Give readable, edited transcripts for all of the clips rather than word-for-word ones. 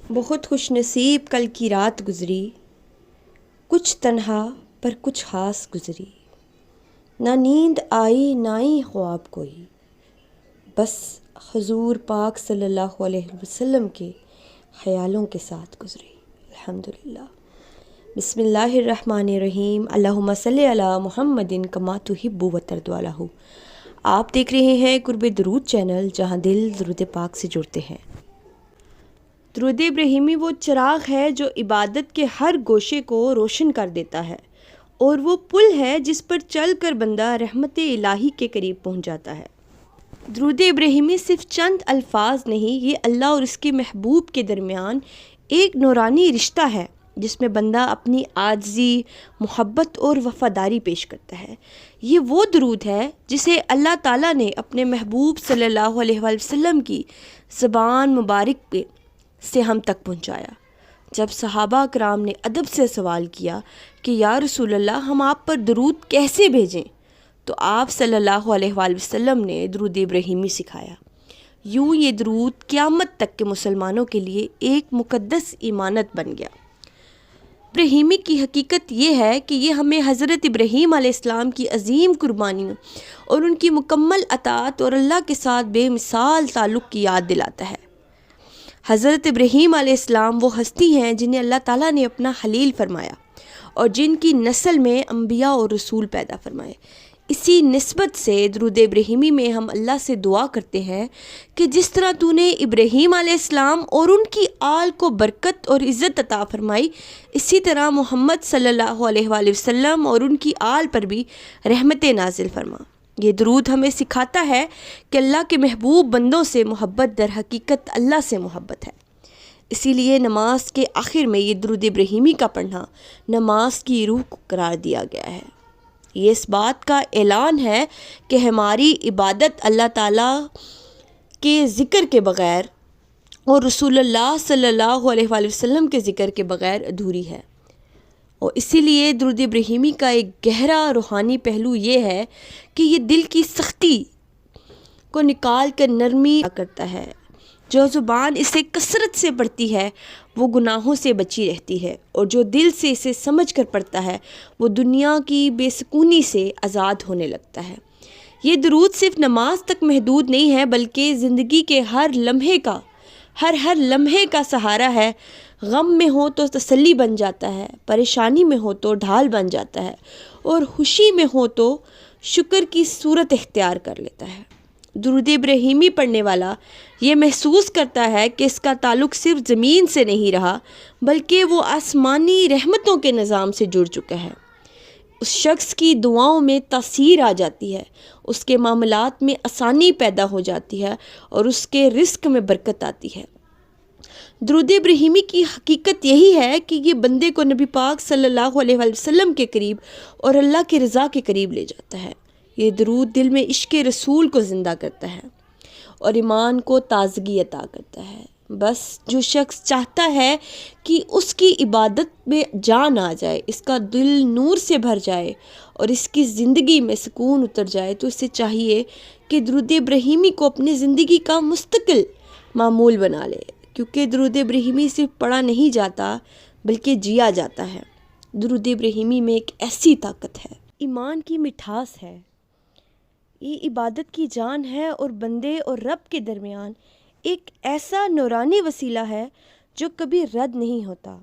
بہت خوش نصیب کل کی رات گزری، کچھ تنہا پر کچھ خاص گزری، نہ نیند آئی نہ ہی خواب کوئی، بس حضور پاک صلی اللہ علیہ وسلم کے خیالوں کے ساتھ گزری۔ الحمدللہ۔ بسم اللہ الرحمن الرحیم۔ اللہم صلی علی محمد کما تحب و ترضی۔ آپ دیکھ رہے ہیں قرب درود چینل، جہاں دل درود پاک سے جڑتے ہیں۔ درود ابراہیمی وہ چراغ ہے جو عبادت کے ہر گوشے کو روشن کر دیتا ہے، اور وہ پل ہے جس پر چل کر بندہ رحمت الہی کے قریب پہنچ جاتا ہے۔ درود ابراہیمی صرف چند الفاظ نہیں، یہ اللہ اور اس کے محبوب کے درمیان ایک نورانی رشتہ ہے جس میں بندہ اپنی عاجزی، محبت اور وفاداری پیش کرتا ہے۔ یہ وہ درود ہے جسے اللہ تعالیٰ نے اپنے محبوب صلی اللہ علیہ وآلہ وسلم کی زبان مبارک پہ سے ہم تک پہنچایا۔ جب صحابہ کرام نے ادب سے سوال کیا کہ یا رسول اللہ، ہم آپ پر درود کیسے بھیجیں، تو آپ صلی اللہ علیہ وآلہ وسلم نے درود ابراہیمی سکھایا۔ یوں یہ درود قیامت تک کے مسلمانوں کے لیے ایک مقدس امانت بن گیا۔ ابراہیمی کی حقیقت یہ ہے کہ یہ ہمیں حضرت ابراہیم علیہ السلام کی عظیم قربانیوں اور ان کی مکمل اطاعت اور اللہ کے ساتھ بے مثال تعلق کی یاد دلاتا ہے۔ حضرت ابراہیم علیہ السلام وہ ہستی ہیں جنہیں اللہ تعالیٰ نے اپنا خلیل فرمایا اور جن کی نسل میں انبیاء اور رسول پیدا فرمائے۔ اسی نسبت سے درود ابراہیمی میں ہم اللہ سے دعا کرتے ہیں کہ جس طرح تو نے ابراہیم علیہ السلام اور ان کی آل کو برکت اور عزت عطا فرمائی، اسی طرح محمد صلی اللہ علیہ وآلہ وسلم اور ان کی آل پر بھی رحمت نازل فرما۔ یہ درود ہمیں سکھاتا ہے کہ اللہ کے محبوب بندوں سے محبت در حقیقت اللہ سے محبت ہے۔ اسی لیے نماز کے آخر میں یہ درود ابراہیمی کا پڑھنا نماز کی روح کو قرار دیا گیا ہے۔ یہ اس بات کا اعلان ہے کہ ہماری عبادت اللہ تعالیٰ کے ذکر کے بغیر اور رسول اللہ صلی اللہ علیہ وآلہ وسلم کے ذکر کے بغیر ادھوری ہے۔ اور اسی لیے درود ابراہیمی کا ایک گہرا روحانی پہلو یہ ہے کہ یہ دل کی سختی کو نکال کر نرمی کرتا ہے۔ جو زبان اسے کثرت سے پڑھتی ہے وہ گناہوں سے بچی رہتی ہے، اور جو دل سے اسے سمجھ کر پڑھتا ہے وہ دنیا کی بے سکونی سے آزاد ہونے لگتا ہے۔ یہ درود صرف نماز تک محدود نہیں ہے، بلکہ زندگی کے ہر لمحے کا سہارا ہے۔ غم میں ہو تو تسلی بن جاتا ہے، پریشانی میں ہو تو ڈھال بن جاتا ہے، اور خوشی میں ہو تو شکر کی صورت اختیار کر لیتا ہے۔ درود ابراہیمی پڑھنے والا یہ محسوس کرتا ہے کہ اس کا تعلق صرف زمین سے نہیں رہا، بلکہ وہ آسمانی رحمتوں کے نظام سے جڑ چکا ہے۔ اس شخص کی دعاؤں میں تاثیر آ جاتی ہے، اس کے معاملات میں آسانی پیدا ہو جاتی ہے، اور اس کے رزق میں برکت آتی ہے۔ درود ابراہیمی کی حقیقت یہی ہے کہ یہ بندے کو نبی پاک صلی اللہ علیہ وآلہ وسلم کے قریب اور اللہ کی رضا کے قریب لے جاتا ہے۔ یہ درود دل میں عشق رسول کو زندہ کرتا ہے اور ایمان کو تازگی عطا کرتا ہے۔ بس جو شخص چاہتا ہے کہ اس کی عبادت میں جان آ جائے، اس کا دل نور سے بھر جائے اور اس کی زندگی میں سکون اتر جائے، تو اسے چاہیے کہ درود ابراہیمی کو اپنی زندگی کا مستقل معمول بنا لے، کیونکہ درود ابراہیمی صرف پڑھا نہیں جاتا بلکہ جیا جاتا ہے۔ درود ابراہیمی میں ایک ایسی طاقت ہے، ایمان کی مٹھاس ہے، یہ عبادت کی جان ہے، اور بندے اور رب کے درمیان ایک ایسا نورانی وسیلہ ہے جو کبھی رد نہیں ہوتا۔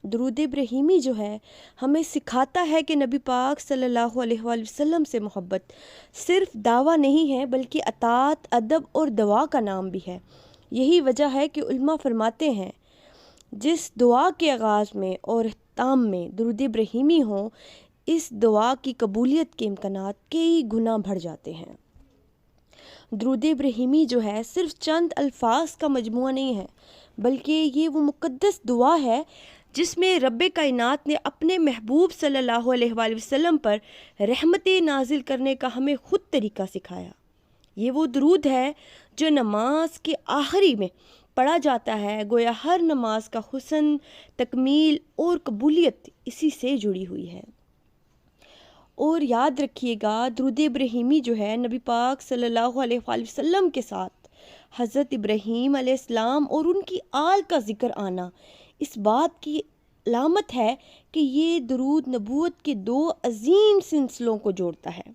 درود ابراہیمی جو ہے ہمیں سکھاتا ہے کہ نبی پاک صلی اللہ علیہ وآلہ وسلم سے محبت صرف دعویٰ نہیں ہے، بلکہ اطاعت، ادب اور دعا کا نام بھی ہے۔ یہی وجہ ہے کہ علماء فرماتے ہیں جس دعا کے آغاز میں اور اختتام میں درود ابراہیمی ہوں، اس دعا کی قبولیت کے امکانات کئی گنا بڑھ جاتے ہیں۔ درود ابراہیمی جو ہے صرف چند الفاظ کا مجموعہ نہیں ہے، بلکہ یہ وہ مقدس دعا ہے جس میں رب کائنات نے اپنے محبوب صلی اللہ علیہ وآلہ وسلم پر رحمت نازل کرنے کا ہمیں خود طریقہ سکھایا۔ یہ وہ درود ہے جو نماز کے آخری میں پڑھا جاتا ہے، گویا ہر نماز کا حسن، تکمیل اور قبولیت اسی سے جڑی ہوئی ہے۔ اور یاد رکھیے گا، درود ابراہیمی جو ہے نبی پاک صلی اللہ علیہ وآلہ وسلم کے ساتھ حضرت ابراہیم علیہ السلام اور ان کی آل کا ذکر آنا اس بات کی علامت ہے کہ یہ درود نبوت کے دو عظیم سلسلوں کو جوڑتا ہے۔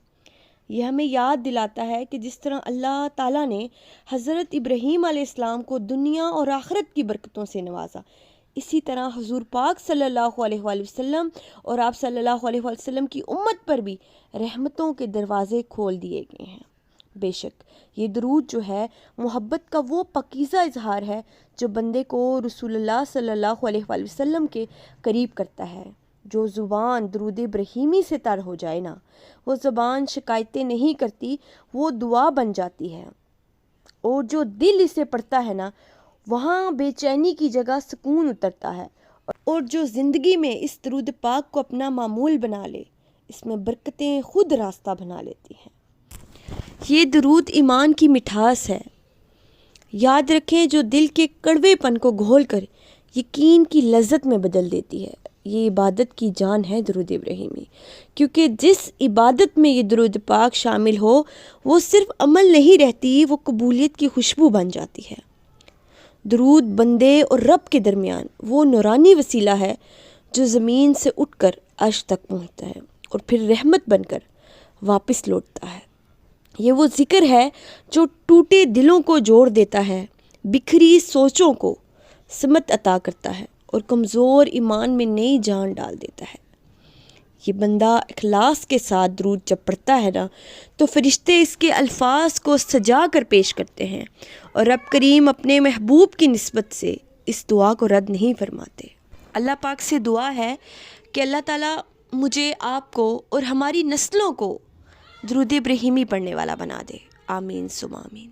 یہ ہمیں یاد دلاتا ہے کہ جس طرح اللہ تعالیٰ نے حضرت ابراہیم علیہ السلام کو دنیا اور آخرت کی برکتوں سے نوازا، اسی طرح حضور پاک صلی اللہ علیہ وآلہ وسلم اور آپ صلی اللہ علیہ وآلہ وسلم کی امت پر بھی رحمتوں کے دروازے کھول دیے گئے ہیں۔ بے شک یہ درود جو ہے محبت کا وہ پاکیزہ اظہار ہے جو بندے کو رسول اللہ صلی اللہ علیہ وآلہ وسلم کے قریب کرتا ہے۔ جو زبان درود ابراہیمی سے تر ہو جائے نا، وہ زبان شکایتیں نہیں کرتی، وہ دعا بن جاتی ہے، اور جو دل اسے پڑھتا ہے نا، وہاں بے چینی کی جگہ سکون اترتا ہے، اور جو زندگی میں اس درود پاک کو اپنا معمول بنا لے، اس میں برکتیں خود راستہ بنا لیتی ہیں۔ یہ درود ایمان کی مٹھاس ہے، یاد رکھیں، جو دل کے کڑوے پن کو گھول کر یقین کی لذت میں بدل دیتی ہے۔ یہ عبادت کی جان ہے درود ابراہیمی، کیونکہ جس عبادت میں یہ درود پاک شامل ہو وہ صرف عمل نہیں رہتی، وہ قبولیت کی خوشبو بن جاتی ہے۔ درود بندے اور رب کے درمیان وہ نورانی وسیلہ ہے جو زمین سے اٹھ کر عرش تک پہنچتا ہے اور پھر رحمت بن کر واپس لوٹتا ہے۔ یہ وہ ذکر ہے جو ٹوٹے دلوں کو جوڑ دیتا ہے، بکھری سوچوں کو سمت عطا کرتا ہے اور کمزور ایمان میں نئی جان ڈال دیتا ہے۔ یہ بندہ اخلاص کے ساتھ درود جب پڑھتا ہے نا، تو فرشتے اس کے الفاظ کو سجا کر پیش کرتے ہیں، اور رب کریم اپنے محبوب کی نسبت سے اس دعا کو رد نہیں فرماتے۔ اللہ پاک سے دعا ہے کہ اللہ تعالیٰ مجھے، آپ کو اور ہماری نسلوں کو درود ابراہیمی پڑھنے والا بنا دے۔ آمین ثم آمین۔